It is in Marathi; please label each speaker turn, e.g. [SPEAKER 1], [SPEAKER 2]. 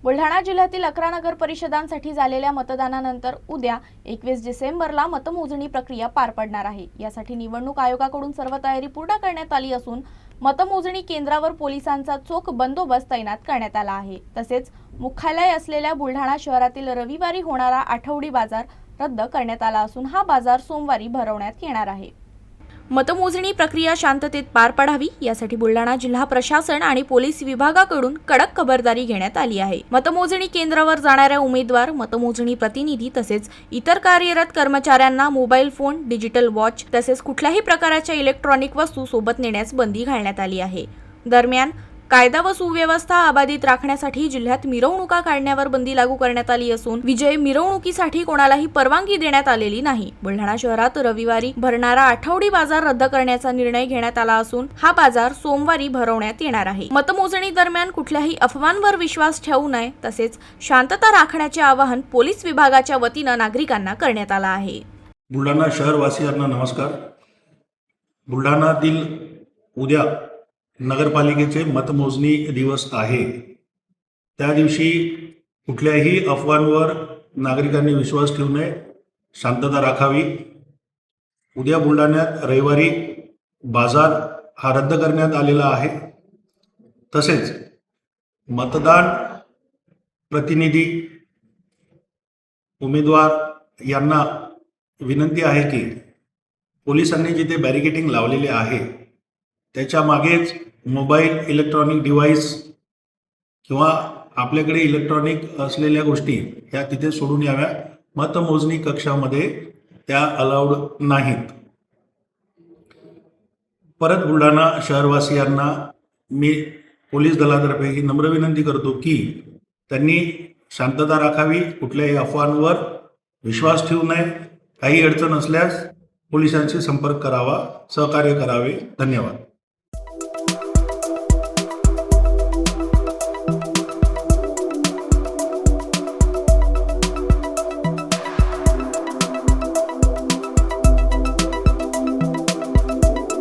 [SPEAKER 1] बुलढाणा जिल्ह्यातील 11 नगर परिषदांसाठी झालेल्या मतदानानंतर उद्या 21 डिसेंबरला मतमोजणी प्रक्रिया पार पडणार आहे। यासाठी निवडणूक आयोगाकडून सर्व तयारी पूर्ण करण्यात आली असून मतमोजणी केंद्रावर पोलिसांचा चोख बंदोबस्त तैनात करण्यात आला आहे। तसेच मुख्यालय असलेल्या बुलढाणा शहरातील रविवारी होणारा आठवडी बाजार रद्द करण्यात आला असून हा बाजार सोमवारी भरवण्यात येणार आहे। मतमोजणी प्रक्रिया शांततेत पार पडावी यासाठी बुलढाणा जिल्हा प्रशासन आणि पोलीस विभागाकडून कडक खबरदारी घेण्यात आली आहे। मतमोजणी केंद्रावर जाणाऱ्या उमेदवार, मतमोजणी प्रतिनिधी तसेच इतर कार्यरत कर्मचाऱ्यांना मोबाईल फोन, डिजिटल वॉच तसेच कुठल्याही प्रकारच्या इलेक्ट्रॉनिक वस्तू सोबत नेण्यास बंदी घालण्यात आली आहे। दरम्यान कायदा व सुव्यवस्था अबाधित राखण्यासाठी जिल्ह्यात मिरवणुका काढण्यावर बंदी लागू करण्यात आली असून विजय मिरवणुकीसाठी कोणालाही परवानगी देण्यात आलेली नाही। बुलढाणा शहरात रविवारी भरणारा आठवडी बाजार रद्द करण्याचा निर्णय घेण्यात आला असून हा बाजार सोमवारी भरवण्यात येणार आहे। मतमोजणी दरम्यान कुठल्याही अफवांवर विश्वास ठेवू नये तसेच शांतता राखण्याचे आवाहन पोलीस विभागाच्या वतीने नागरिकांना करण्यात आले आहे।
[SPEAKER 2] बुलढाणा शहरवासियांना नमस्कार। बुलढाणातील उद्या नगरपालिकेचे मतमोजणी दिवस आहे। त्या दिवशी कुठल्याही अफवांवर नागरिकांनी विश्वास ठेवू नये, शांतता राखावी। उद्या बुलढाण्यात रविवारी बाजार हा रद्द करण्यात आलेला आहे। तसेच मतदान प्रतिनिधी उमेदवार यांना विनंती आहे की पोलिसांनी जिथे बॅरिकेडिंग लावलेले आहे त्याच्या मागेच मोबाईल, इलेक्ट्रॉनिक डिव्हाइस किंवा आपल्याकडे इलेक्ट्रॉनिक असलेल्या गोष्टी ह्या तिथे सोडून याव्या। मतमोजणी कक्षामध्ये त्या अलाउड नाहीत। परत बुलढाणा शहरवासियांना मी पोलीस दलातर्फे ही नम्र विनंती करतो की त्यांनी शांतता राखावी, कुठल्याही अफवांवर विश्वास ठेवू नये। काही अडचण असल्यास पोलिसांशी संपर्क करावा, सहकार्य करावे। धन्यवाद।